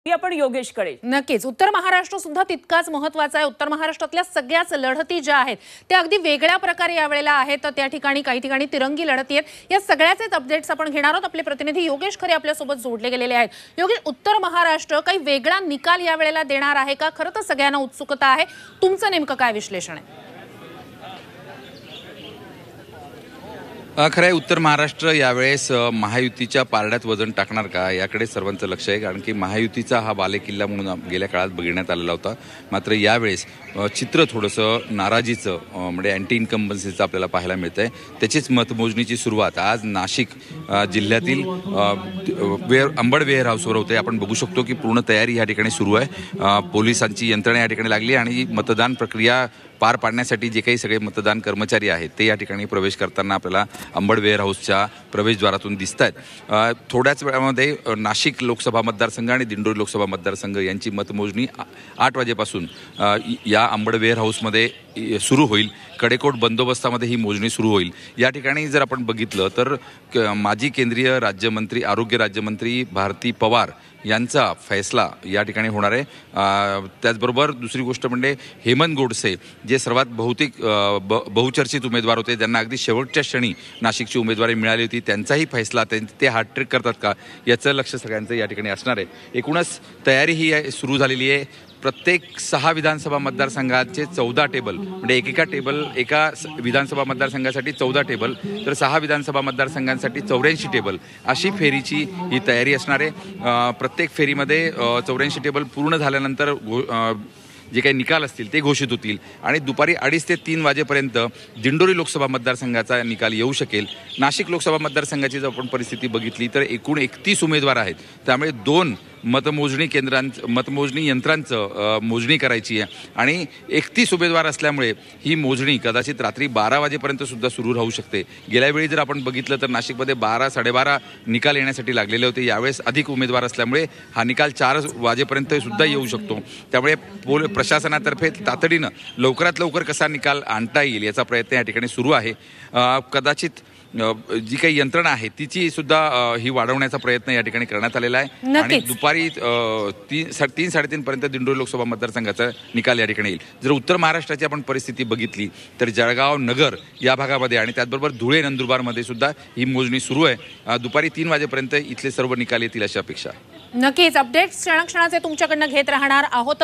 ही आपण योगेशकडे. नक्कीच उत्तर महाराष्ट्र सुद्धा तितकाच महत्त्वाचा आहे. उत्तर महाराष्ट्रातल्या सगळ्याच लढती ज्या आहेत त्या अगदी वेगळ्या प्रकारे यावेळेला आहेत. तर त्या ठिकाणी काही ठिकाणी तिरंगी लढती आहेत. या सगळ्याचेच अपडेट्स आपण घेणार आहोत. आपले प्रतिनिधी योगेश खरे आपल्यासोबत जोडले गेलेले आहेत. योगेश, उत्तर महाराष्ट्र काही वेगळा निकाल यावेळेला देणार आहे का? खरं तर सगळ्यांना उत्सुकता आहे. तुमचं नेमकं काय विश्लेषण आहे? खरं आहे, उत्तर महाराष्ट्र यावेळेस महायुतीच्या पारड्यात वजन टाकणार का याकडे सर्वांचं लक्ष आहे. कारण की महायुतीचा हा बालेकिल्ला म्हणून गेल्या काळात बघण्यात आलेला होता. मात्र यावेळेस चित्र थोडंसं नाराजीचं म्हणजे अँटी इन्कम्बन्सीचं आपल्याला पाहायला मिळतंय. त्याचीच मतमोजणीची सुरुवात आज नाशिक जिल्ह्यातील अंबड वेअर हाऊसवर होते. आपण बघू शकतो की पूर्ण तयारी या ठिकाणी सुरू आहे. पोलिसांची यंत्रणा या ठिकाणी लागली आणि मतदान प्रक्रिया पार पाडण्यासाठी जे काही सगळे मतदान कर्मचारी आहेत ते या ठिकाणी प्रवेश करताना आपल्याला अंबड वेअर हाऊसच्या प्रवेशद्वारातून दिसत आहेत. थोड्याच वेळामध्ये नाशिक लोकसभा मतदारसंघ आणि दिंडोरी लोकसभा मतदारसंघ यांची मतमोजणी 8 वाजेपासून या अंबड वेअर हाऊसमध्ये सुरू होईल. कडेकोट बंदोबस्तामध्ये ही मोजणी सुरू होईल. या ठिकाणी जर आपण बघितलं तर माजी केंद्रीय राज्यमंत्री आरोग्य राज्यमंत्री भारती पवार यांचा फैसला या ठिकाणी होणार आहे. त्याचबरोबर दुसरी गोष्ट म्हणजे हेमंत गोडसे जे सर्वात बहुचर्चित उमेदवार होते, ज्यांना अगदी शेवटच्या क्षणी नाशिकची उमेदवारी मिळाली होती, त्यांचाही फैसला ते हॅट्रिक करतात का याचं लक्ष सगळ्यांचं या ठिकाणी असणार आहे. एकूणच तयारी ही सुरू झालेली आहे. प्रत्येक 6 विधानसभा मतदारसंघाचे 14 टेबल म्हणजे एका विधानसभा मतदारसंघासाठी 14 टेबल तर 6 विधानसभा मतदारसंघांसाठी 84 टेबल अशी फेरीची ही तयारी असणार आहे. प्रत्येक फेरीमध्ये 84 टेबल पूर्ण झाल्यानंतर जे काही निकाल असतील ते घोषित होतील आणि दुपारी 2:30 ते 3 वाजेपर्यंत दिंडोरी लोकसभा मतदारसंघाचा निकाल येऊ शकेल. नाशिक लोकसभा मतदारसंघाची जर आपण परिस्थिती बघितली तर एकूण 31 उमेदवार आहेत. त्यामुळे 2 मतमोजणी यंत्रांचं मोजणी करायची आहे आणि 31 उमेदवार असल्यामुळे ही मोजणी कदाचित रात्री 12 वाजेपर्यंत सुद्धा सुरू राहू शकते. गेल्या वेळी जर आपण बघितलं तर नाशिकमध्ये 12-12:30 निकाल येण्यासाठी लागलेले होते. यावेळेस अधिक उमेदवार असल्यामुळे हा निकाल 4 वाजेपर्यंत सुद्धा येऊ शकतो. त्यामुळे प्रशासनातर्फे तातडीनं लवकरात लवकर कसा निकाल आणता येईल याचा प्रयत्न या ठिकाणी सुरू आहे. कदाचित जी काही यंत्रणा आहे तिची सुद्धा ही वाढवण्याचा प्रयत्न या ठिकाणी करण्यात आलेला आहे आणि दुपारी 3-3:30 पर्यंत दिंडोरी लोकसभा मतदारसंघाचा निकाल या ठिकाणी येईल. जर उत्तर महाराष्ट्राची आपण परिस्थिती बघितली तर जळगाव नगर या भागामध्ये आणि त्याचबरोबर धुळे नंदुरबारमध्ये सुद्धा ही मोजणी सुरू आहे. दुपारी 3 वाजेपर्यंत इथले सर्व निकाल येतील अशी अपेक्षा आहे. नक्कीच अपडेट्स क्षणाक्षणाचे तुमच्याकडनं घेत राहणार आहोत.